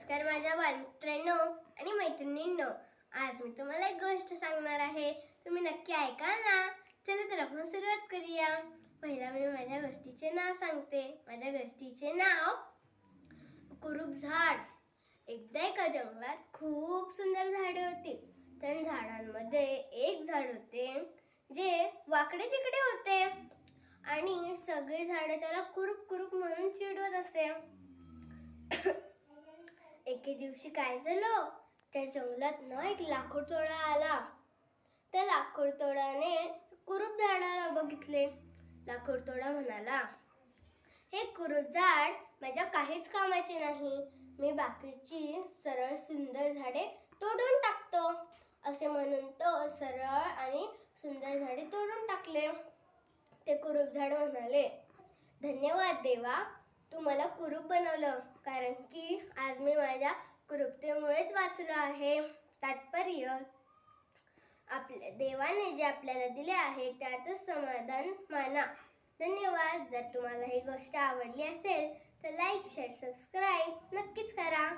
नमस्कार माझ्या बालमित्रांनो आणि मैत्रिणींनो. आज मी तुम्हाला एक गोष्ट सांगणार आहे. तुम्ही नक्की ऐकाल ना? चला तर आपण सुरुवात करूया. पहिला मी माझ्या गोष्टीचे नाव सांगते. माझ्या गोष्टीचे नाव कुरूप झाड. एकदा एका जंगलात खूप सुंदर झाडे होती. त्या झाडांमध्ये एक झाड होते जे वाकडे तिकडे होते आणि सगळी झाडे त्याला कुरूप कुरूप म्हणून चिडवत असे. एके दिवशी काय झालं, त्या जंगलात ना एक लाकूडतोडा आला. त्या लाकूडतोडाने कुरूप झाडाला बघितले. लाकूडतोडा म्हणाला, हे कुरूप झाड माझ्या काहीच कामाचे नाही. मी बाकीची सरळ सुंदर झाडे तोडून टाकतो. असे म्हणून तो सरळ आणि सुंदर झाडे तोडून टाकले. ते कुरूप झाड म्हणाले, धन्यवाद देवा, तू मला कुरूप बनवलं, कारण की आज मी माझ्या कुरूपतेमुळेच वाचलो आहे. तात्पर्य, आपल्या देवाने जे आपल्याला दिले आहे त्यातच समाधान माना. धन्यवाद. जर तुम्हाला ही गोष्ट आवडली असेल तर लाईक, शेअर, सबस्क्राईब नक्कीच करा.